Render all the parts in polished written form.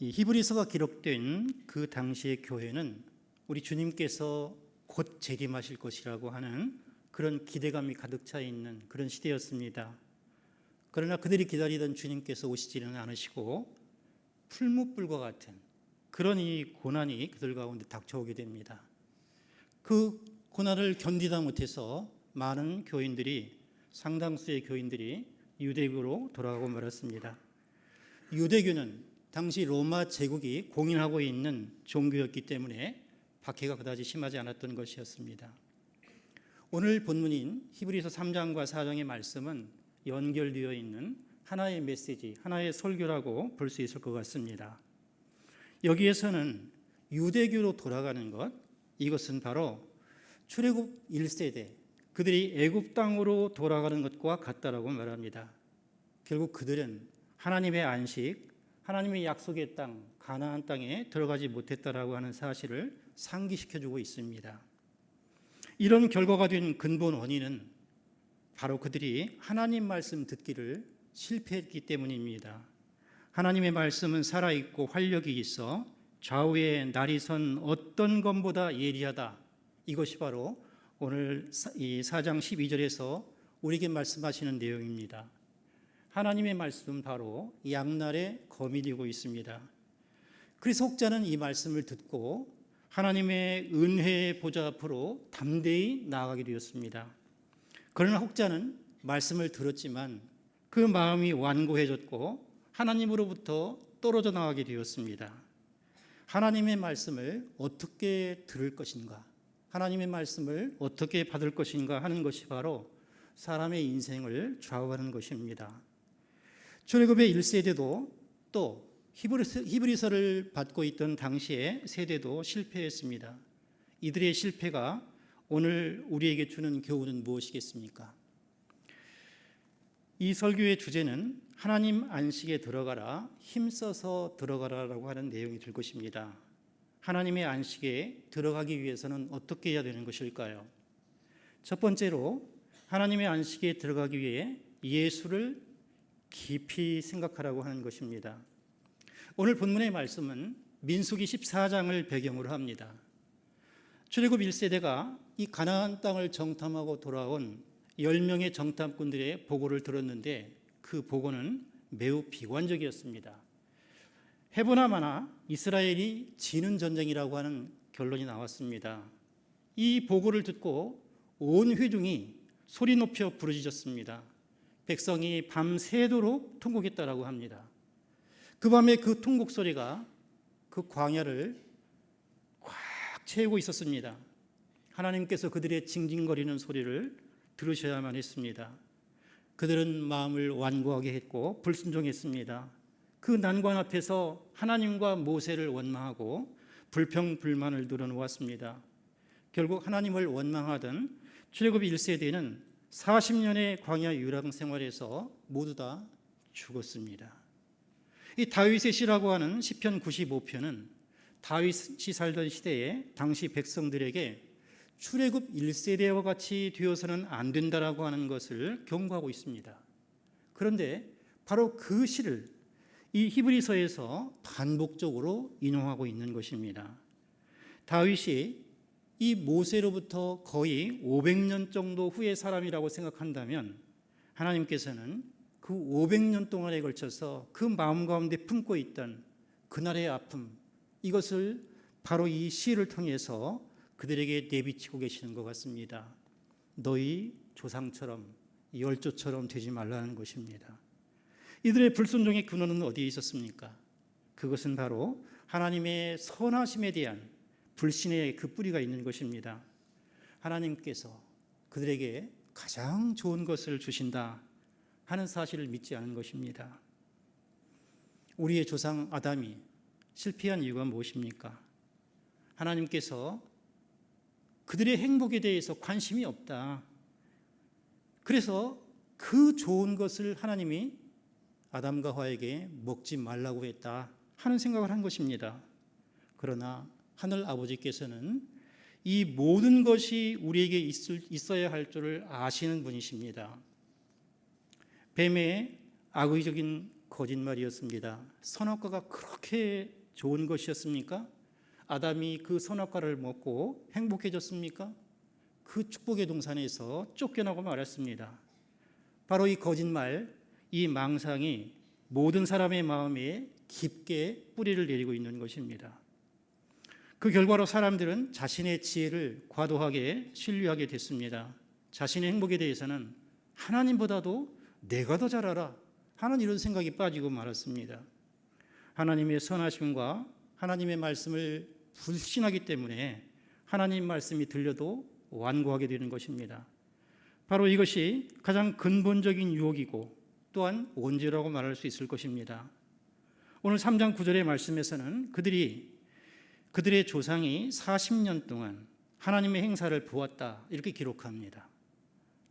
이 히브리서가 기록된 그 당시의 교회는 우리 주님께서 곧 재림하실 것이라고 하는 그런 기대감이 가득 차 있는 그런 시대였습니다. 그러나 그들이 기다리던 주님께서 오시지는 않으시고 풀무불과 같은 그런 이 고난이 그들 가운데 닥쳐오게 됩니다. 그 고난을 견디다 못해서 많은 교인들이, 상당수의 교인들이 유대교로 돌아가고 말았습니다. 유대교는 당시 로마 제국이 공인하고 있는 종교였기 때문에 박해가 그다지 심하지 않았던 것이었습니다. 오늘 본문인 히브리서 3장과 4장의 말씀은 연결되어 있는 하나의 메시지, 하나의 설교라고 볼 수 있을 것 같습니다. 여기에서는 유대교로 돌아가는 것, 이것은 바로 출애굽 1세대, 그들이 애굽 땅으로 돌아가는 것과 같다라고 말합니다. 결국 그들은 하나님의 안식, 하나님의 약속의 땅, 가나안 땅에 들어가지 못했다라고 하는 사실을 상기시켜주고 있습니다. 이런 결과가 된 근본 원인은 바로 그들이 하나님 말씀 듣기를 실패했기 때문입니다. 하나님의 말씀은 살아있고 활력이 있어 좌우에 날이 선 어떤 것보다 예리하다. 이것이 바로 오늘 이 4장 12절에서 우리에게 말씀하시는 내용입니다. 하나님의 말씀은 바로 양날의 검이 되고 있습니다. 그래서 혹자는 이 말씀을 듣고 하나님의 은혜의 보좌 앞으로 담대히 나아가게 되었습니다. 그러나 혹자는 말씀을 들었지만 그 마음이 완고해졌고 하나님으로부터 떨어져 나가게 되었습니다. 하나님의 말씀을 어떻게 들을 것인가, 하나님의 말씀을 어떻게 받을 것인가 하는 것이 바로 사람의 인생을 좌우하는 것입니다. 출애굽의 1세대도 또 히브리서를 받고 있던 당시의 세대도 실패했습니다. 이들의 실패가 오늘 우리에게 주는 교훈은 무엇이겠습니까? 이 설교의 주제는 하나님 안식에 들어가라, 힘써서 들어가라라고 하는 내용이 될 것입니다. 하나님의 안식에 들어가기 위해서는 어떻게 해야 되는 것일까요? 첫 번째로 하나님의 안식에 들어가기 위해 예수를 깊이 생각하라고 하는 것입니다. 오늘 본문의 말씀은 민수기 14장을 배경으로 합니다. 출애굽 1세대가 이 가나안 땅을 정탐하고 돌아온 10명의 정탐꾼들의 보고를 들었는데 그 보고는 매우 비관적이었습니다. 해보나 마나 이스라엘이 지는 전쟁이라고 하는 결론이 나왔습니다. 이 보고를 듣고 온 회중이 소리 높여 부르짖었습니다. 백성이 밤새도록 통곡했다라고 합니다. 그 밤에 그 통곡 소리가 그 광야를 꽉 채우고 있었습니다. 하나님께서 그들의 징징거리는 소리를 들으셔야만 했습니다. 그들은 마음을 완고하게 했고 불순종했습니다. 그 난관 앞에서 하나님과 모세를 원망하고 불평불만을 늘어놓았습니다. 결국 하나님을 원망하던 출애굽 1세대는 40년의 광야 유랑 생활에서 모두 다 죽었습니다. 이 다윗의 시라고 하는 시편 95편은 다윗이 살던 시대에 당시 백성들에게 출애굽 1세대와 같이 되어서는 안 된다라고 하는 것을 경고하고 있습니다. 그런데 바로 그 시를 이 히브리서에서 반복적으로 인용하고 있는 것입니다. 다윗이 이 모세로부터 거의 500년 정도 후의 사람이라고 생각한다면 하나님께서는 그 500년 동안에 걸쳐서 그 마음 가운데 품고 있던 그날의 아픔, 이것을 바로 이 시를 통해서 그들에게 내비치고 계시는 것 같습니다. 너희 조상처럼 열조처럼 되지 말라는 것입니다. 이들의 불순종의 근원은 어디에 있었습니까? 그것은 바로 하나님의 선하심에 대한 불신의 그 뿌리가 있는 것입니다. 하나님께서 그들에게 가장 좋은 것을 주신다 하는 사실을 믿지 않은 것입니다. 우리의 조상 아담이 실패한 이유가 무엇입니까? 하나님께서 그들의 행복에 대해서 관심이 없다. 그래서 그 좋은 것을 하나님이 아담과 하와에게 먹지 말라고 했다 하는 생각을 한 것입니다. 그러나 하늘 아버지께서는 이 모든 것이 우리에게 있어야 할 줄을 아시는 분이십니다. 뱀의 악의적인 거짓말이었습니다. 선악과가 그렇게 좋은 것이었습니까? 아담이 그 선악과를 먹고 행복해졌습니까? 그 축복의 동산에서 쫓겨나고 말았습니다. 바로 이 거짓말, 이 망상이 모든 사람의 마음에 깊게 뿌리를 내리고 있는 것입니다. 그 결과로 사람들은 자신의 지혜를 과도하게 신뢰하게 됐습니다. 자신의 행복에 대해서는 하나님보다도 내가 더 잘 알아 하는 이런 생각이 빠지고 말았습니다. 하나님의 선하심과 하나님의 말씀을 불신하기 때문에 하나님 말씀이 들려도 완고하게 되는 것입니다. 바로 이것이 가장 근본적인 유혹이고 또한 원죄라고 말할 수 있을 것입니다. 오늘 3장 9절의 말씀에서는 그들의 조상이 40년 동안 하나님의 행사를 보았다 이렇게 기록합니다.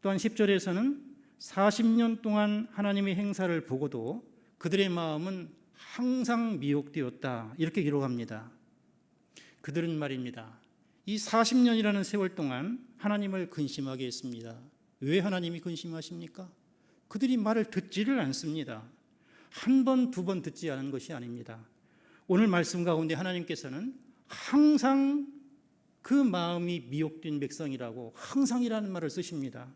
또한 10절에서는 40년 동안 하나님의 행사를 보고도 그들의 마음은 항상 미혹되었다 이렇게 기록합니다. 그들은 말입니다. 이 40년이라는 세월 동안 하나님을 근심하게 했습니다. 왜 하나님이 근심하십니까? 그들이 말을 듣지를 않습니다. 한 번, 두 번 듣지 않은 것이 아닙니다. 오늘 말씀 가운데 하나님께서는 항상 그 마음이 미혹된 백성이라고 항상이라는 말을 쓰십니다.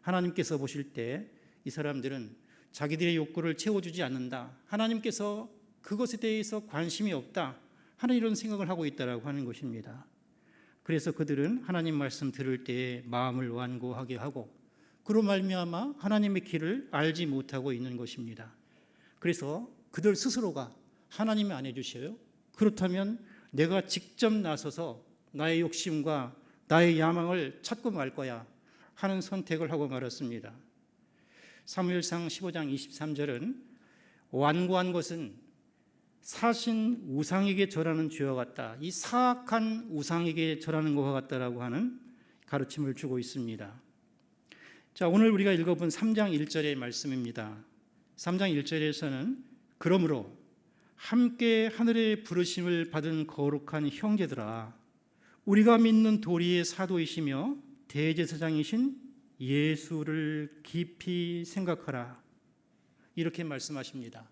하나님께서 보실 때 이 사람들은 자기들의 욕구를 채워주지 않는다. 하나님께서 그것에 대해서 관심이 없다 하는 이런 생각을 하고 있다라고 하는 것입니다. 그래서 그들은 하나님 말씀 들을 때 마음을 완고하게 하고 그로 말미암아 하나님의 길을 알지 못하고 있는 것입니다. 그래서 그들 스스로가 하나님이 안 해주셔요? 그렇다면 내가 직접 나서서 나의 욕심과 나의 야망을 찾고 말 거야 하는 선택을 하고 말았습니다. 사무엘상 15장 23절은 완고한 것은 사신 우상에게 절하는 죄와 같다. 이 사악한 우상에게 절하는 것과 같다라고 하는 가르침을 주고 있습니다. 자, 오늘 우리가 읽어본 3장 1절의 말씀입니다. 3장 1절에서는 그러므로 함께 하늘의 부르심을 받은 거룩한 형제들아 우리가 믿는 도리의 사도이시며 대제사장이신 예수를 깊이 생각하라 이렇게 말씀하십니다.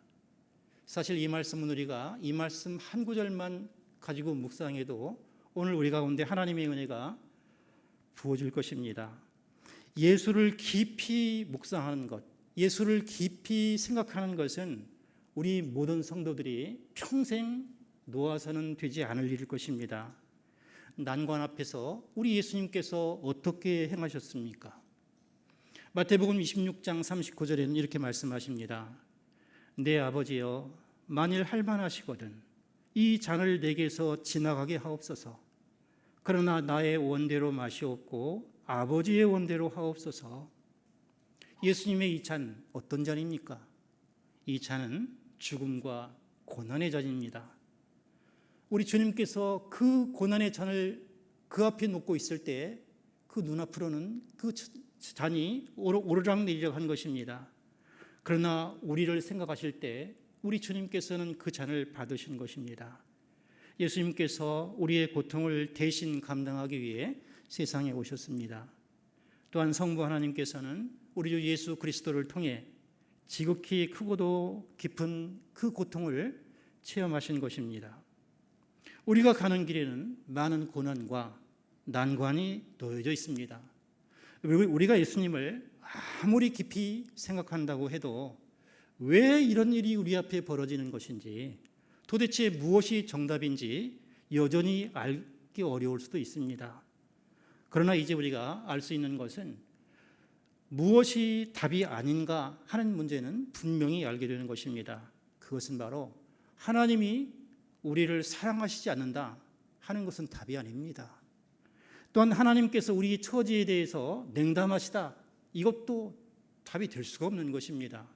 사실 이 말씀은 우리가 이 말씀 한 구절만 가지고 묵상해도 오늘 우리 가운데 하나님의 은혜가 부어질 것입니다. 예수를 깊이 묵상하는 것, 예수를 깊이 생각하는 것은 우리 모든 성도들이 평생 놓아서는 되지 않을 일일 것입니다. 난관 앞에서 우리 예수님께서 어떻게 행하셨습니까? 마태복음 26장 39절에는 이렇게 말씀하십니다. 내 아버지여 만일 할만하시거든 이 잔을 내게서 지나가게 하옵소서. 그러나 나의 원대로 마시옵고 아버지의 원대로 하옵소서. 예수님의 이 잔 어떤 잔입니까? 이 잔은 죽음과 고난의 잔입니다. 우리 주님께서 그 고난의 잔을 그 앞에 놓고 있을 때 그 눈앞으로는 그 잔이 오르락내리락 한 것입니다. 그러나 우리를 생각하실 때 우리 주님께서는 그 잔을 받으신 것입니다. 예수님께서 우리의 고통을 대신 감당하기 위해 세상에 오셨습니다. 또한 성부 하나님께서는 우리 주 예수 그리스도를 통해 지극히 크고도 깊은 그 고통을 체험하신 것입니다. 우리가 가는 길에는 많은 고난과 난관이 놓여져 있습니다. 우리가 예수님을 아무리 깊이 생각한다고 해도 왜 이런 일이 우리 앞에 벌어지는 것인지 도대체 무엇이 정답인지 여전히 알기 어려울 수도 있습니다. 그러나 이제 우리가 알 수 있는 것은 무엇이 답이 아닌가 하는 문제는 분명히 알게 되는 것입니다. 그것은 바로 하나님이 우리를 사랑하시지 않는다 하는 것은 답이 아닙니다. 또한 하나님께서 우리 처지에 대해서 냉담하시다 이것도 답이 될 수가 없는 것입니다.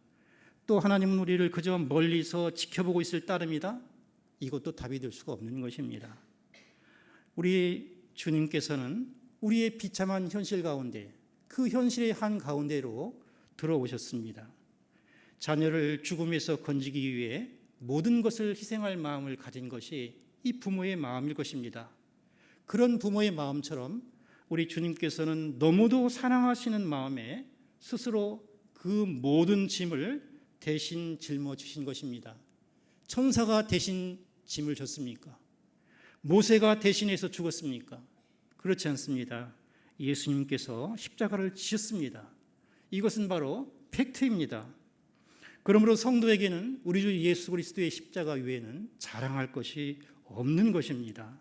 또 하나님은 우리를 그저 멀리서 지켜보고 있을 따름이다 이것도 답이 될 수가 없는 것입니다. 우리 주님께서는 우리의 비참한 현실 가운데 그 현실의 한 가운데로 들어오셨습니다. 자녀를 죽음에서 건지기 위해 모든 것을 희생할 마음을 가진 것이 이 부모의 마음일 것입니다. 그런 부모의 마음처럼 우리 주님께서는 너무도 사랑하시는 마음에 스스로 그 모든 짐을 대신 짊어 주신 것입니다. 천사가 대신 짐을 졌습니까? 모세가 대신해서 죽었습니까? 그렇지 않습니다. 예수님께서 십자가를 지셨습니다. 이것은 바로 팩트입니다. 그러므로 성도에게는 우리 주 예수 그리스도의 십자가 외에는 자랑할 것이 없는 것입니다.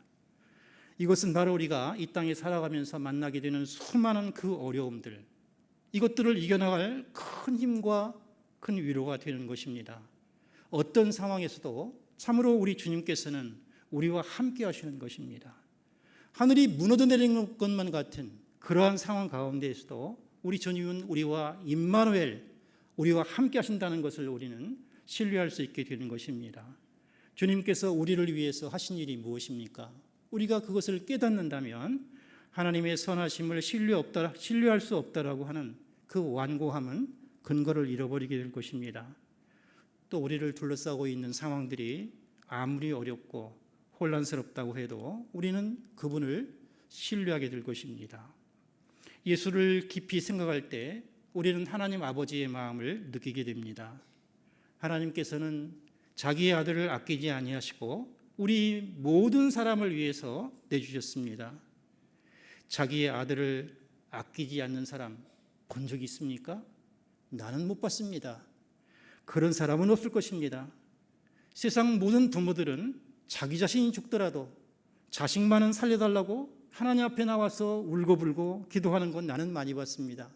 이것은 바로 우리가 이 땅에 살아가면서 만나게 되는 수많은 그 어려움들, 이것들을 이겨나갈 큰 힘과 큰 위로가 되는 것입니다. 어떤 상황에서도 참으로 우리 주님께서는 우리와 함께 하시는 것입니다. 하늘이 무너져 내리는 것만 같은 그러한 상황 가운데에서도 우리 주님은 우리와 임마누엘, 우리와 함께 하신다는 것을 우리는 신뢰할 수 있게 되는 것입니다. 주님께서 우리를 위해서 하신 일이 무엇입니까? 우리가 그것을 깨닫는다면 하나님의 선하심을 신뢰할 수 없다라고 하는 그 완고함은 근거를 잃어버리게 될 것입니다. 또 우리를 둘러싸고 있는 상황들이 아무리 어렵고 혼란스럽다고 해도 우리는 그분을 신뢰하게 될 것입니다. 예수를 깊이 생각할 때 우리는 하나님 아버지의 마음을 느끼게 됩니다. 하나님께서는 자기의 아들을 아끼지 아니하시고 우리 모든 사람을 위해서 내주셨습니다. 자기의 아들을 아끼지 않는 사람 본 적 있습니까? 나는 못 봤습니다. 그런 사람은 없을 것입니다. 세상 모든 부모들은 자기 자신이 죽더라도 자식만은 살려달라고 하나님 앞에 나와서 울고불고 기도하는 건 나는 많이 봤습니다.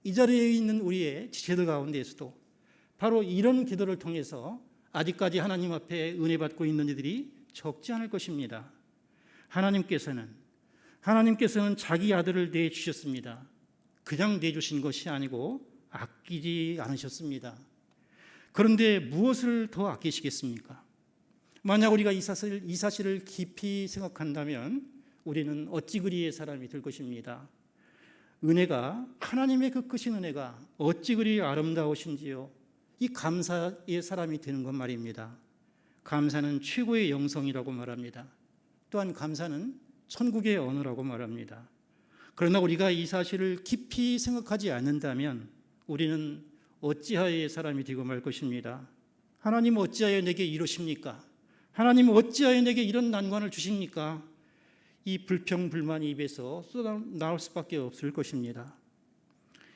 이 자리에 있는 우리의 지체들 가운데에서도 바로 이런 기도를 통해서 아직까지 하나님 앞에 은혜 받고 있는 이들이 적지 않을 것입니다. 하나님께서는 자기 아들을 내주셨습니다. 그냥 내주신 것이 아니고 아끼지 않으셨습니다. 그런데 무엇을 더 아끼시겠습니까? 만약 우리가 이 사실을 깊이 생각한다면 우리는 어찌 그리의 사람이 될 것입니다. 은혜가, 하나님의 그 크신 은혜가 어찌 그리 아름다우신지요. 이 감사의 사람이 되는 것 말입니다. 감사는 최고의 영성이라고 말합니다. 또한 감사는 천국의 언어라고 말합니다. 그러나 우리가 이 사실을 깊이 생각하지 않는다면 우리는 어찌하여의 사람이 되고 말 것입니다. 하나님 어찌하여 내게 이러십니까? 하나님 어찌하여 내게 이런 난관을 주십니까? 이 불평불만이 입에서 쏟아나올 수밖에 없을 것입니다.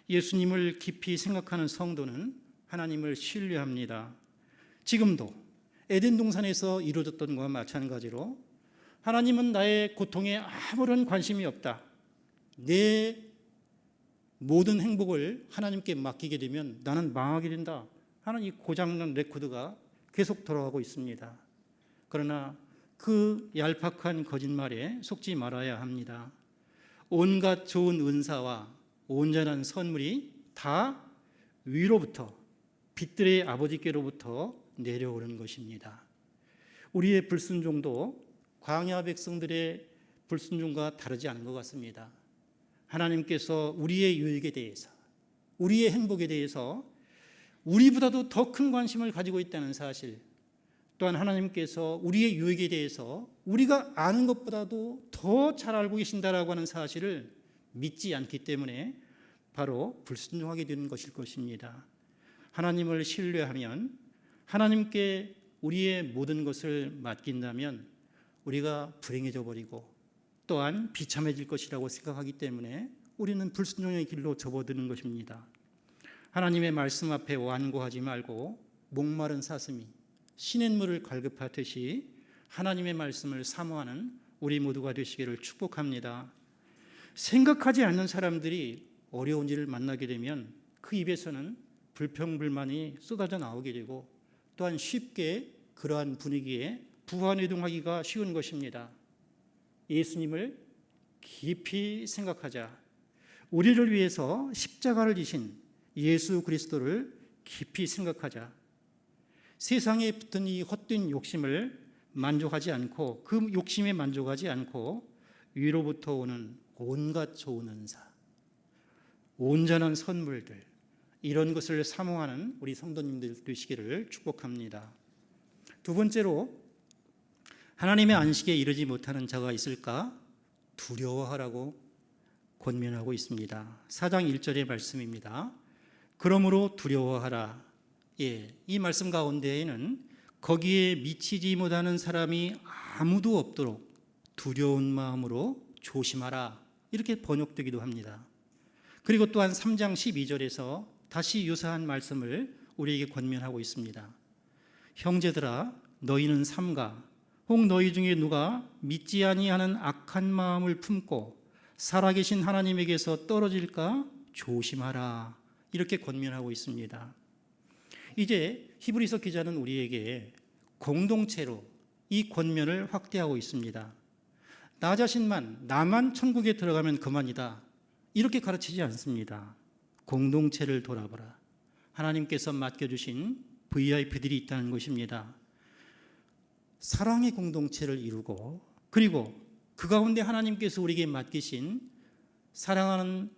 예수님을 깊이 생각하는 성도는 하나님을 신뢰합니다. 지금도 에덴 동산에서 이루어졌던 것과 마찬가지로 하나님은 나의 고통에 아무런 관심이 없다. 내 모든 행복을 하나님께 맡기게 되면 나는 망하게 된다 하는 이 고장난 레코드가 계속 돌아가고 있습니다. 그러나 그 얄팍한 거짓말에 속지 말아야 합니다. 온갖 좋은 은사와 온전한 선물이 다 위로부터, 빛들의 아버지께로부터 내려오는 것입니다. 우리의 불순종도 광야 백성들의 불순종과 다르지 않은 것 같습니다. 하나님께서 우리의 유익에 대해서, 우리의 행복에 대해서 우리보다도 더 큰 관심을 가지고 있다는 사실, 또한 하나님께서 우리의 유익에 대해서 우리가 아는 것보다도 더 잘 알고 계신다라고 하는 사실을 믿지 않기 때문에 바로 불순종하게 되는 것일 것입니다. 하나님을 신뢰하면, 하나님께 우리의 모든 것을 맡긴다면 우리가 불행해져 버리고 또한 비참해질 것이라고 생각하기 때문에 우리는 불순종의 길로 접어드는 것입니다. 하나님의 말씀 앞에 완고하지 말고 목마른 사슴이 시냇물을 갈급하듯이 하나님의 말씀을 사모하는 우리 모두가 되시기를 축복합니다. 생각하지 않는 사람들이 어려운 일을 만나게 되면 그 입에서는 불평불만이 쏟아져 나오게 되고 또한 쉽게 그러한 분위기에 부안해동하기가 쉬운 것입니다. 예수님을 깊이 생각하자. 우리를 위해서 십자가를 지신 예수 그리스도를 깊이 생각하자. 세상에 붙은 이 헛된 욕심을 만족하지 않고 그 욕심에 만족하지 않고 위로부터 오는 온갖 좋은 은사, 온전한 선물들, 이런 것을 사모하는 우리 성도님들 되시기를 축복합니다. 두 번째로 하나님의 안식에 이르지 못하는 자가 있을까? 두려워하라고 권면하고 있습니다. 4장 1절의 말씀입니다. 그러므로 두려워하라. 이 말씀 가운데에는 거기에 미치지 못하는 사람이 아무도 없도록 두려운 마음으로 조심하라 이렇게 번역되기도 합니다. 그리고 또한 3장 12절에서 다시 유사한 말씀을 우리에게 권면하고 있습니다. 형제들아 너희는 삼가 혹 너희 중에 누가 믿지 아니하는 악한 마음을 품고 살아계신 하나님에게서 떨어질까 조심하라 이렇게 권면하고 있습니다. 이제 히브리서 기자는 우리에게 공동체로 이 권면을 확대하고 있습니다. 나 자신만 나만 천국에 들어가면 그만이다 이렇게 가르치지 않습니다. 공동체를 돌아보라. 하나님께서 맡겨주신 VIP들이 있다는 것입니다. 사랑의 공동체를 이루고 그리고 그 가운데 하나님께서 우리에게 맡기신 사랑하는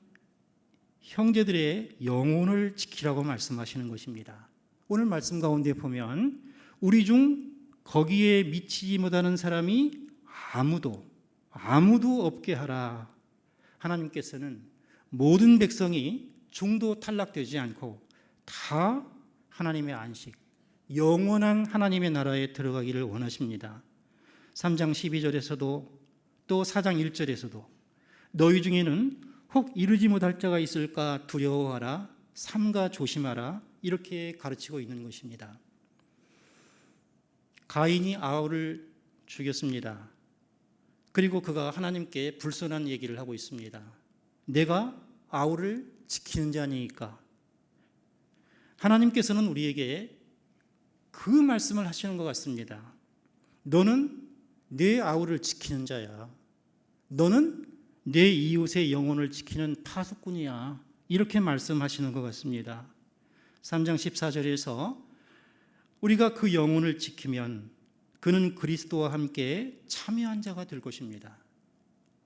형제들의 영혼을 지키라고 말씀하시는 것입니다. 오늘 말씀 가운데 보면 우리 중 거기에 미치지 못하는 사람이 아무도 없게 하라. 하나님께서는 모든 백성이 중도 탈락되지 않고 다 하나님의 안식, 영원한 하나님의 나라에 들어가기를 원하십니다. 3장 12절에서도 또 4장 1절에서도 너희 중에는 혹 이루지 못할 자가 있을까 두려워하라, 삼가 조심하라 이렇게 가르치고 있는 것입니다. 가인이 아울을 죽였습니다. 그리고 그가 하나님께 불손한 얘기를 하고 있습니다. 내가 아울을 지키는 자니까. 하나님께서는 우리에게 그 말씀을 하시는 것 같습니다. 너는 내 아울을 지키는 자야. 너는 내 이웃의 영혼을 지키는 파수꾼이야. 이렇게 말씀하시는 것 같습니다. 3장 14절에서 우리가 그 영혼을 지키면 그는 그리스도와 함께 참여한 자가 될 것입니다.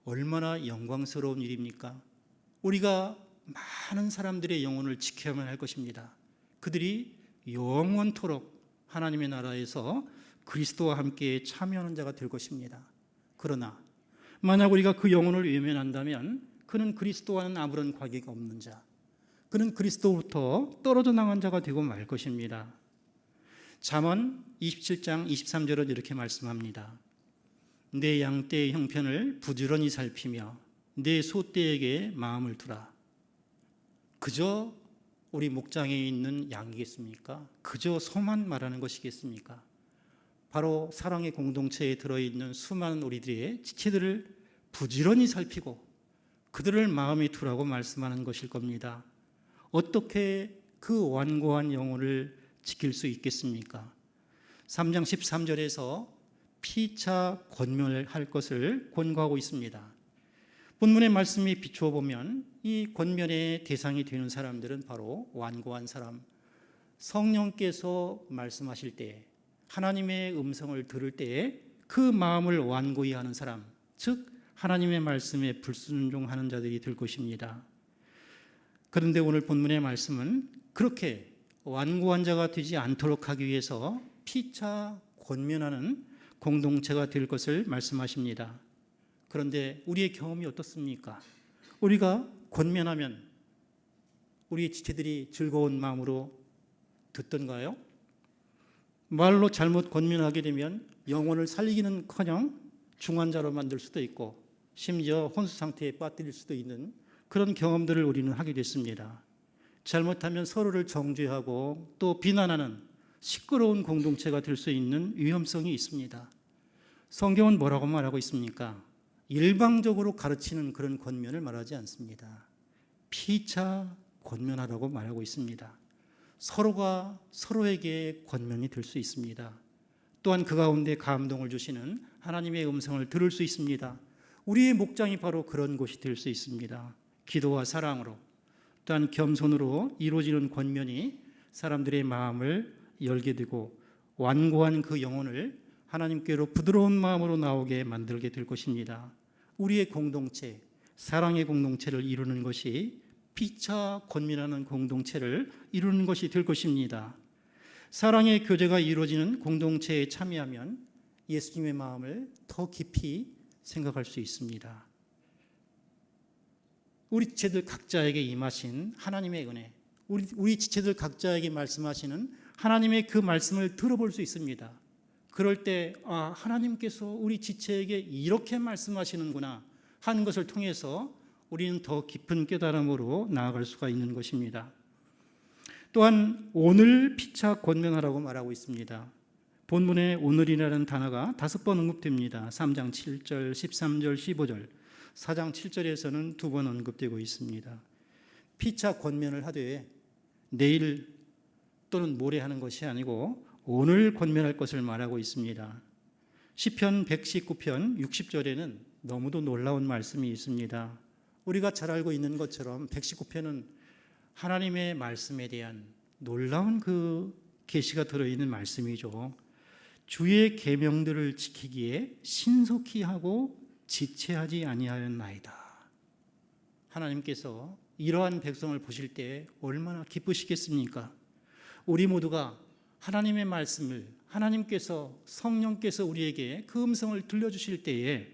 얼마나 영광스러운 일입니까? 우리가 많은 사람들의 영혼을 지켜야만 할 것입니다. 그들이 영원토록 하나님의 나라에서 그리스도와 함께 참여하는 자가 될 것입니다. 그러나 만약 우리가 그 영혼을 외면한다면 그는 그리스도와는 아무런 관계가 없는 자, 그는 그리스도부터 떨어져 나간 자가 되고 말 것입니다. 잠언 27장 23절은 이렇게 말씀합니다. 내 양떼의 형편을 부지런히 살피며 내 소떼에게 마음을 두라. 그저 우리 목장에 있는 양이겠습니까? 그저 소만 말하는 것이겠습니까? 바로 사랑의 공동체에 들어있는 수많은 우리들의 지체들을 부지런히 살피고 그들을 마음에 두라고 말씀하는 것일 겁니다. 어떻게 그 완고한 영혼을 지킬 수 있겠습니까? 3장 13절에서 피차 권면을 할 것을 권고하고 있습니다. 본문의 말씀에 비추어 보면 이 권면의 대상이 되는 사람들은 바로 완고한 사람, 성령께서 말씀하실 때 하나님의 음성을 들을 때에 그 마음을 완고히 하는 사람, 즉 하나님의 말씀에 불순종하는 자들이 될 것입니다. 그런데 오늘 본문의 말씀은 그렇게 완고한 자가 되지 않도록 하기 위해서 피차 권면하는 공동체가 될 것을 말씀하십니다. 그런데 우리의 경험이 어떻습니까? 우리가 권면하면 우리 지체들이 즐거운 마음으로 듣던가요? 말로 잘못 권면하게 되면 영혼을 살리기는커녕 중환자로 만들 수도 있고 심지어 혼수 상태에 빠뜨릴 수도 있는 그런 경험들을 우리는 하게 됐습니다. 잘못하면 서로를 정죄하고 또 비난하는 시끄러운 공동체가 될 수 있는 위험성이 있습니다. 성경은 뭐라고 말하고 있습니까? 일방적으로 가르치는 그런 권면을 말하지 않습니다. 피차 권면하라고 말하고 있습니다. 서로가 서로에게 권면이 될 수 있습니다. 또한 그 가운데 감동을 주시는 하나님의 음성을 들을 수 있습니다. 우리의 목장이 바로 그런 곳이 될 수 있습니다. 기도와 사랑으로 또한 겸손으로 이루어지는 권면이 사람들의 마음을 열게 되고 완고한 그 영혼을 하나님께로 부드러운 마음으로 나오게 만들게 될 것입니다. 우리의 공동체, 사랑의 공동체를 이루는 것이 피차 권면하는 공동체를 이루는 것이 될 것입니다. 사랑의 교제가 이루어지는 공동체에 참여하면 예수님의 마음을 더 깊이 생각할 수 있습니다. 우리 지체들 각자에게 임하신 하나님의 은혜, 우리 지체들 각자에게 말씀하시는 하나님의 그 말씀을 들어볼 수 있습니다. 그럴 때 하나님께서 우리 지체에게 이렇게 말씀하시는구나 하는 것을 통해서 우리는 더 깊은 깨달음으로 나아갈 수가 있는 것입니다. 또한 오늘 피차 권면하라고 말하고 있습니다. 본문에 오늘이라는 단어가 5번 언급됩니다. 3장 7절, 13절, 15절, 4장 7절에서는 2번 언급되고 있습니다. 피차 권면을 하되 내일 또는 모레 하는 것이 아니고 오늘 권면할 것을 말하고 있습니다. 시편 119편 60절에는 너무도 놀라운 말씀이 있습니다. 우리가 잘 알고 있는 것처럼 119편은 하나님의 말씀에 대한 놀라운 그 계시가 들어있는 말씀이죠. 주의 계명들을 지키기에 신속히 하고 지체하지 아니하였나이다. 하나님께서 이러한 백성을 보실 때 얼마나 기쁘시겠습니까? 우리 모두가 하나님의 말씀을 하나님께서 성령께서 우리에게 그 음성을 들려주실 때에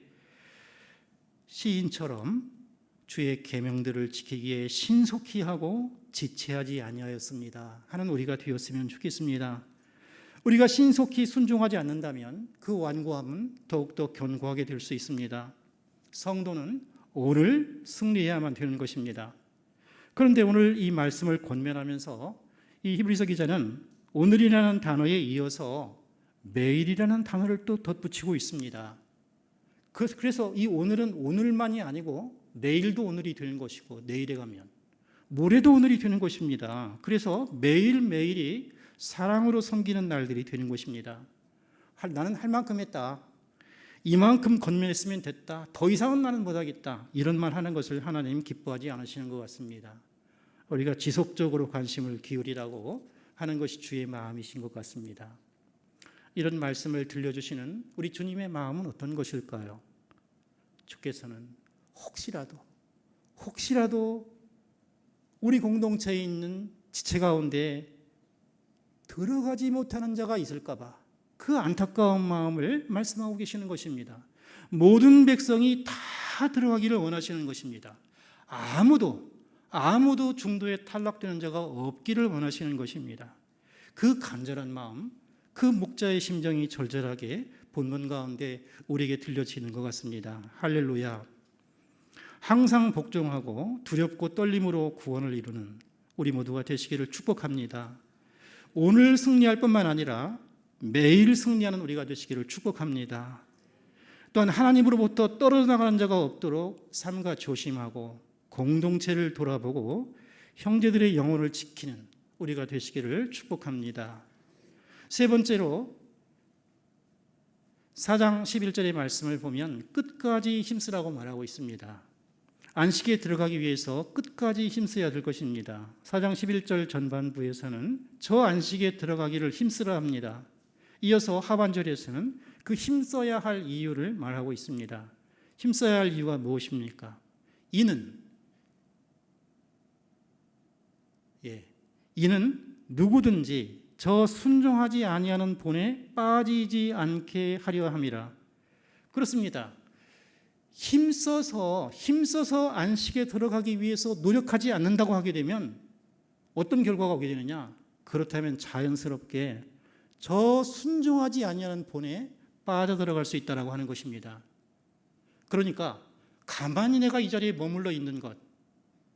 시인처럼 주의 계명들을 지키기에 신속히 하고 지체하지 아니하였습니다 하는 우리가 되었으면 좋겠습니다. 우리가 신속히 순종하지 않는다면 그 완고함은 더욱더 견고하게 될 수 있습니다. 성도는 오늘 승리해야만 되는 것입니다. 그런데 오늘 이 말씀을 권면하면서 이 히브리서 기자는 오늘이라는 단어에 이어서 매일이라는 단어를 또 덧붙이고 있습니다. 그래서 이 오늘은 오늘만이 아니고 내일도 오늘이 되는 것이고 내일에 가면 모레도 오늘이 되는 것입니다. 그래서 매일매일이 사랑으로 섬기는 날들이 되는 것입니다. 나는 할 만큼 했다. 이만큼 권면했으면 됐다. 더 이상은 나는 못하겠다. 이런 말 하는 것을 하나님 기뻐하지 않으시는 것 같습니다. 우리가 지속적으로 관심을 기울이라고 하는 것이 주의 마음이신 것 같습니다. 이런 말씀을 들려주시는 우리 주님의 마음은 어떤 것일까요? 주께서는 혹시라도 우리 공동체에 있는 지체 가운데 들어가지 못하는 자가 있을까 봐 그 안타까운 마음을 말씀하고 계시는 것입니다. 모든 백성이 다 들어가기를 원하시는 것입니다. 아무도 중도에 탈락되는 자가 없기를 원하시는 것입니다. 그 간절한 마음, 그 목자의 심정이 절절하게 본문 가운데 우리에게 들려지는 것 같습니다. 할렐루야. 항상 복종하고 두렵고 떨림으로 구원을 이루는 우리 모두가 되시기를 축복합니다. 오늘 승리할 뿐만 아니라 매일 승리하는 우리가 되시기를 축복합니다. 또한 하나님으로부터 떨어져 나가는 자가 없도록 삼가 조심하고 공동체를 돌아보고 형제들의 영혼을 지키는 우리가 되시기를 축복합니다. 세 번째로 4장 11절의 말씀을 보면 끝까지 힘쓰라고 말하고 있습니다. 안식에 들어가기 위해서 끝까지 힘써야 될 것입니다. 4장 11절 전반부에서는 저 안식에 들어가기를 힘쓰라 합니다. 이어서 하반절에서는 그 힘써야 할 이유를 말하고 있습니다. 힘써야 할 이유가 무엇입니까? 이는 누구든지 저 순종하지 아니하는 본에 빠지지 않게 하려 함이라. 그렇습니다. 힘써서 안식에 들어가기 위해서 노력하지 않는다고 하게 되면 어떤 결과가 오게 되느냐? 그렇다면 자연스럽게 저 순종하지 아니하는 본에 빠져들어갈 수 있다라고 하는 것입니다. 그러니까 가만히 내가 이 자리에 머물러 있는 것,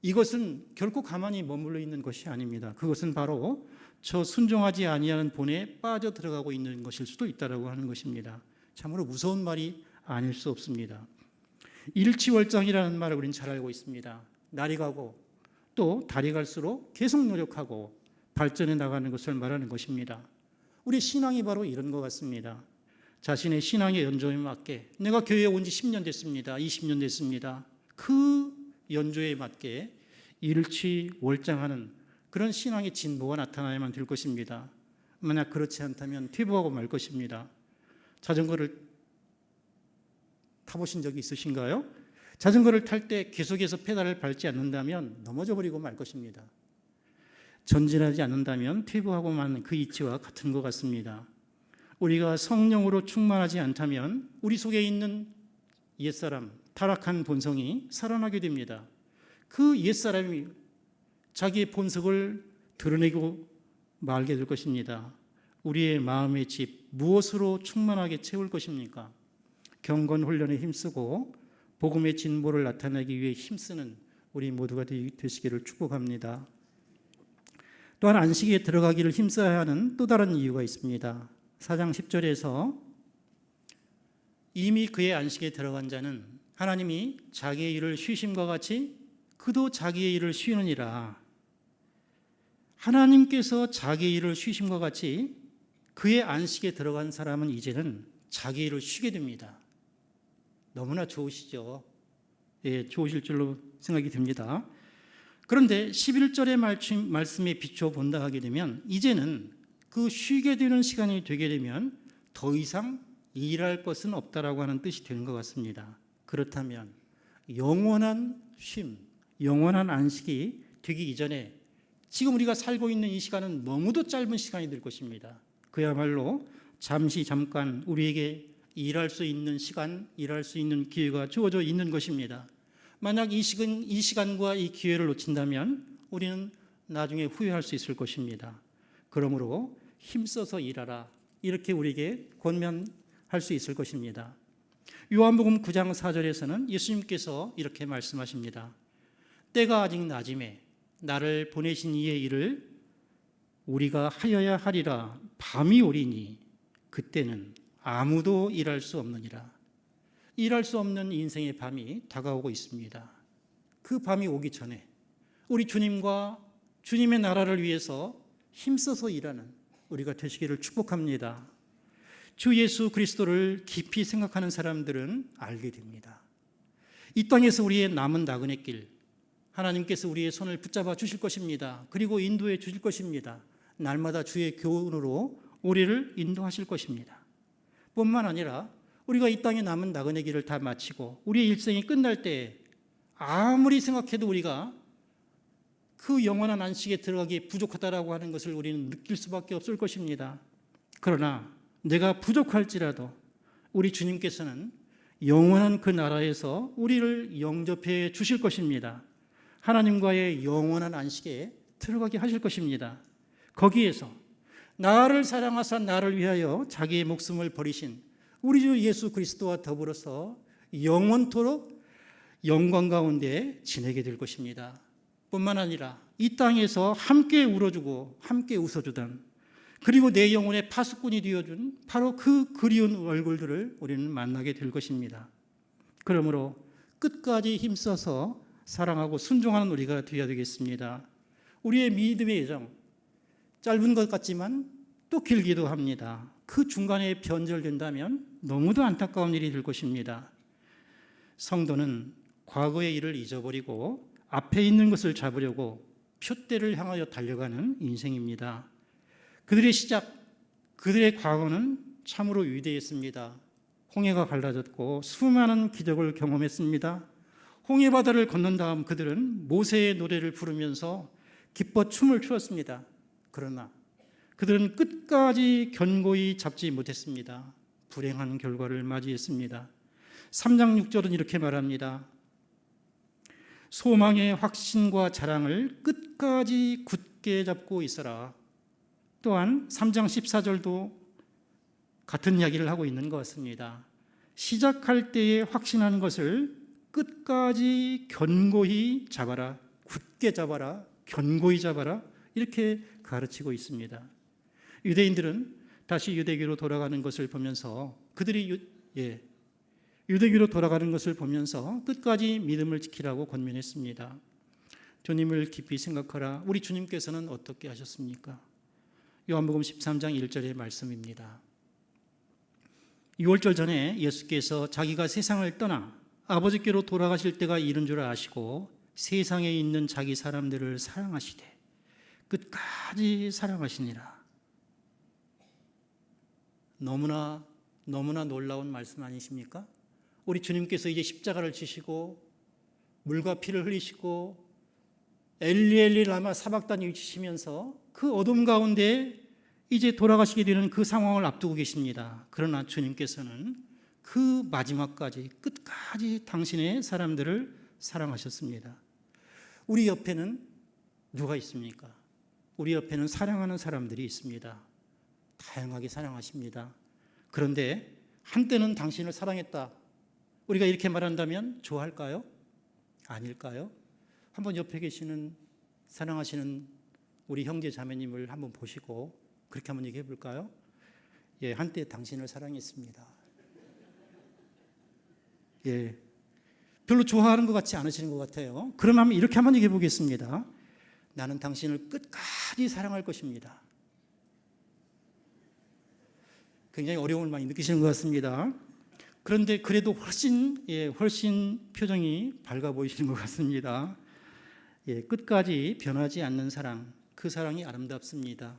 이것은 결코 가만히 머물러 있는 것이 아닙니다. 그것은 바로 저 순종하지 아니하는 본에 빠져들어가고 있는 것일 수도 있다라고 하는 것입니다. 참으로 무서운 말이 아닐 수 없습니다. 일치월장이라는 말을 우리는 잘 알고 있습니다. 날이 가고 또 달이 갈수록 계속 노력하고 발전해 나가는 것을 말하는 것입니다. 우리 신앙이 바로 이런 것 같습니다. 자신의 신앙의 연조에 맞게 내가 교회에 온 지 10년 됐습니다. 20년 됐습니다. 그 연조에 맞게 일치월장하는 그런 신앙의 진보가 나타나야만 될 것입니다. 만약 그렇지 않다면 퇴보하고 말 것입니다. 자전거를 타보신 적이 있으신가요? 자전거를 탈 때 계속해서 페달을 밟지 않는다면 넘어져 버리고 말 것입니다. 전진하지 않는다면 퇴보하고 마는 그 이치와 같은 것 같습니다. 우리가 성령으로 충만하지 않다면 우리 속에 있는 옛사람, 타락한 본성이 살아나게 됩니다. 그 옛사람이 자기의 본성을 드러내고 말게 될 것입니다. 우리의 마음의 집 무엇으로 충만하게 채울 것입니까? 경건 훈련에 힘쓰고 복음의 진보를 나타내기 위해 힘쓰는 우리 모두가 되시기를 축복합니다. 또한 안식에 들어가기를 힘써야 하는 또 다른 이유가 있습니다. 4장 10절에서 이미 그의 안식에 들어간 자는 하나님이 자기의 일을 쉬심과 같이 그도 자기의 일을 쉬느니라. 하나님께서 자기의 일을 쉬심과 같이 그의 안식에 들어간 사람은 이제는 자기 일을 쉬게 됩니다. 너무나 좋으시죠? 예, 좋으실 줄로 생각이 듭니다. 그런데 11절의 말씀에 비추어 본다 하게 되면 이제는 그 쉬게 되는 시간이 되게 되면 더 이상 일할 것은 없다라고 하는 뜻이 되는 것 같습니다. 그렇다면 영원한 쉼, 영원한 안식이 되기 이전에 지금 우리가 살고 있는 이 시간은 너무도 짧은 시간이 될 것입니다. 그야말로 잠깐 우리에게 일할 수 있는 시간, 일할 수 있는 기회가 주어져 있는 것입니다. 만약 이 시간과 이 기회를 놓친다면 우리는 나중에 후회할 수 있을 것입니다. 그러므로 힘써서 일하라, 이렇게 우리에게 권면할 수 있을 것입니다. 요한복음 9장 4절에서는 예수님께서 이렇게 말씀하십니다. 때가 아직 낮음에 나를 보내신 이의 일을 우리가 하여야 하리라. 밤이 오리니 그때는 아무도 일할 수 없느니라. 일할 수 없는 인생의 밤이 다가오고 있습니다. 그 밤이 오기 전에 우리 주님과 주님의 나라를 위해서 힘써서 일하는 우리가 되시기를 축복합니다. 주 예수 그리스도를 깊이 생각하는 사람들은 알게 됩니다. 이 땅에서 우리의 남은 나그네 길, 하나님께서 우리의 손을 붙잡아 주실 것입니다. 그리고 인도해 주실 것입니다. 날마다 주의 교훈으로 우리를 인도하실 것입니다. 뿐만 아니라 우리가 이 땅에 남은 나그네 길을 다 마치고 우리의 일생이 끝날 때 아무리 생각해도 우리가 그 영원한 안식에 들어가기에 부족하다라고 하는 것을 우리는 느낄 수밖에 없을 것입니다. 그러나 내가 부족할지라도 우리 주님께서는 영원한 그 나라에서 우리를 영접해 주실 것입니다. 하나님과의 영원한 안식에 들어가게 하실 것입니다. 거기에서 나를 사랑하사 나를 위하여 자기의 목숨을 버리신 우리 주 예수 그리스도와 더불어서 영원토록 영광 가운데 지내게 될 것입니다. 뿐만 아니라 이 땅에서 함께 울어주고 함께 웃어주던, 그리고 내 영혼의 파수꾼이 되어준 바로 그 그리운 얼굴들을 우리는 만나게 될 것입니다. 그러므로 끝까지 힘써서 사랑하고 순종하는 우리가 되어야 되겠습니다. 우리의 믿음의 여정, 짧은 것 같지만 또 길기도 합니다. 그 중간에 변절된다면 너무도 안타까운 일이 될 것입니다. 성도는 과거의 일을 잊어버리고 앞에 있는 것을 잡으려고 표대를 향하여 달려가는 인생입니다. 그들의 시작, 그들의 과거는 참으로 위대했습니다. 홍해가 갈라졌고 수많은 기적을 경험했습니다. 홍해바다를 건넌 다음 그들은 모세의 노래를 부르면서 기뻐 춤을 추었습니다. 그러나 그들은 끝까지 견고히 잡지 못했습니다. 불행한 결과를 맞이했습니다. 3장 6절은 이렇게 말합니다. 소망의 확신과 자랑을 끝까지 굳게 잡고 있어라. 또한 3장 14절도 같은 이야기를 하고 있는 것 같습니다. 시작할 때에 확신하는 것을 끝까지 견고히 잡아라, 굳게 잡아라, 견고히 잡아라, 이렇게 가르치고 있습니다. 유대인들은 다시 유대교로 돌아가는 것을 보면서 유대교로 돌아가는 것을 보면서 끝까지 믿음을 지키라고 권면했습니다. 주님을 깊이 생각하라. 우리 주님께서는 어떻게 하셨습니까? 요한복음 13장 1절의 말씀입니다. 6월절 전에 예수께서 자기가 세상을 떠나 아버지께로 돌아가실 때가 이른 줄 아시고 세상에 있는 자기 사람들을 사랑하시되 끝까지 사랑하시니라. 너무나 놀라운 말씀 아니십니까? 우리 주님께서 이제 십자가를 지시고 물과 피를 흘리시고 엘리 엘리 라마 사박단이 외치시면서 그 어둠 가운데 이제 돌아가시게 되는 그 상황을 앞두고 계십니다. 그러나 주님께서는 그 마지막까지 끝까지 당신의 사람들을 사랑하셨습니다. 우리 옆에는 누가 있습니까? 우리 옆에는 사랑하는 사람들이 있습니다. 다양하게 사랑하십니다. 그런데 한때는 당신을 사랑했다. 우리가 이렇게 말한다면 좋아할까요? 아닐까요? 한번 옆에 계시는 사랑하시는 우리 형제 자매님을 한번 보시고 그렇게 한번 얘기해 볼까요? 예, 한때 당신을 사랑했습니다. 예, 별로 좋아하는 것 같지 않으시는 것 같아요. 그러면 이렇게 한번 얘기해 보겠습니다. 나는 당신을 끝까지 사랑할 것입니다. 굉장히 어려움을 많이 느끼시는 것 같습니다. 그런데 그래도 훨씬 표정이 밝아 보이시는 것 같습니다. 예, 끝까지 변하지 않는 사랑, 그 사랑이 아름답습니다.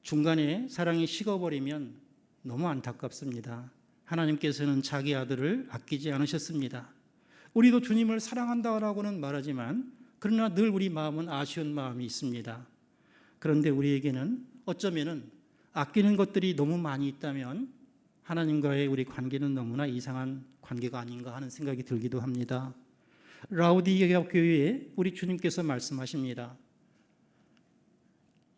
중간에 사랑이 식어버리면 너무 안타깝습니다. 하나님께서는 자기 아들을 아끼지 않으셨습니다. 우리도 주님을 사랑한다라고는 말하지만 그러나 늘 우리 마음은 아쉬운 마음이 있습니다. 그런데 우리에게는 어쩌면은 아끼는 것들이 너무 많이 있다면 하나님과의 우리 관계는 너무나 이상한 관계가 아닌가 하는 생각이 들기도 합니다. 라우디게아 교회에 우리 주님께서 말씀하십니다.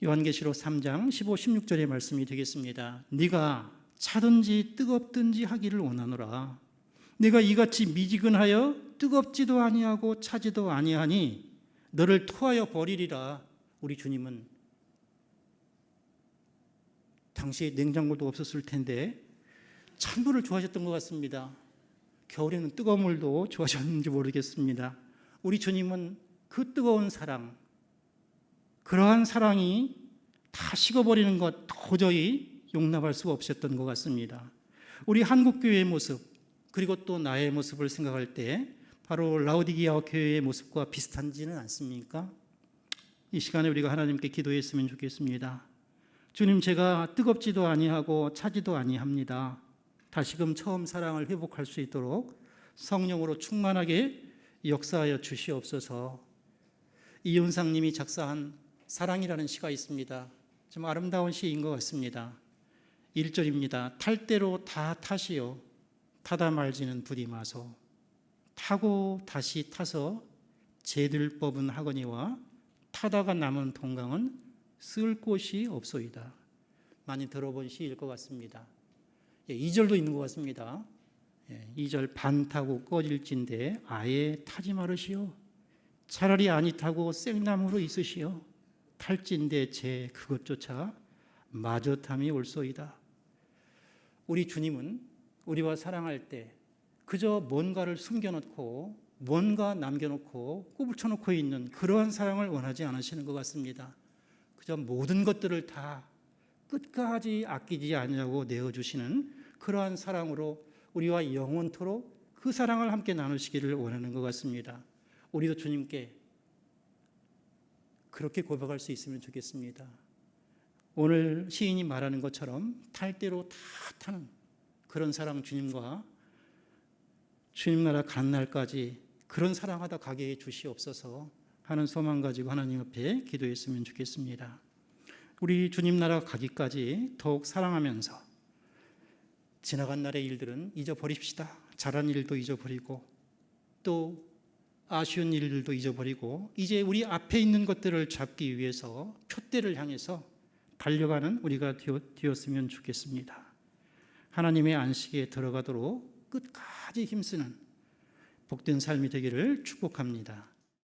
요한계시록 3장 15, 16절의 말씀이 되겠습니다. 네가 차든지 뜨겁든지 하기를 원하노라. 네가 이같이 미지근하여 뜨겁지도 아니하고 차지도 아니하니 너를 토하여 버리리라. 우리 주님은 당시에 냉장고도 없었을 텐데 찬물을 좋아하셨던 것 같습니다. 겨울에는 뜨거운 물도 좋아하셨는지 모르겠습니다. 우리 주님은 그 뜨거운 사랑, 그러한 사랑이 다 식어버리는 것 도저히 용납할 수가 없었던 것 같습니다. 우리 한국교회의 모습 그리고 또 나의 모습을 생각할 때 바로 라우디게아 교회의 모습과 비슷한지는 않습니까? 이 시간에 우리가 하나님께 기도했으면 좋겠습니다. 주님, 제가 뜨겁지도 아니하고 차지도 아니합니다. 다시금 처음 사랑을 회복할 수 있도록 성령으로 충만하게 역사하여 주시옵소서. 이윤상님이 작사한 사랑이라는 시가 있습니다. 좀 아름다운 시인 것 같습니다. 1절입니다. 탈 대로 다 타시오 타다 말지는 부디 마소 타고 다시 타서 제들 법은 하거니와 타다가 남은 동강은 쓸 곳이 없소이다. 많이 들어본 시일 것 같습니다. 2절도 있는 것 같습니다. 2절 반 타고 꺼질진데 아예 타지 말으시오. 차라리 아니 타고 생나무로 있으시오. 탈진데 제 그것조차 마저 탐이 올소이다. 우리 주님은 우리와 사랑할 때 그저 뭔가를 숨겨놓고 뭔가 남겨놓고 꼬부쳐놓고 있는 그러한 사랑을 원하지 않으시는 것 같습니다. 그저 모든 것들을 다 끝까지 아끼지 않냐고 내어주시는 그러한 사랑으로 우리와 영원토록 그 사랑을 함께 나누시기를 원하는 것 같습니다. 우리도 주님께 그렇게 고백할 수 있으면 좋겠습니다. 오늘 시인이 말하는 것처럼 탈 대로 다 타는 그런 사랑 주님과 주님 나라 가는 날까지 그런 사랑하다 가게 해 주시옵소서 하는 소망 가지고 하나님 앞에 기도했으면 좋겠습니다. 우리 주님 나라 가기까지 더욱 사랑하면서 지나간 날의 일들은 잊어버립시다. 잘한 일도 잊어버리고 또 아쉬운 일들도 잊어버리고 이제 우리 앞에 있는 것들을 잡기 위해서 표대를 향해서 달려가는 우리가 되었으면 좋겠습니다. 하나님의 안식에 들어가도록 끝까지 힘쓰는 복된 삶이 되기를 축복합니다.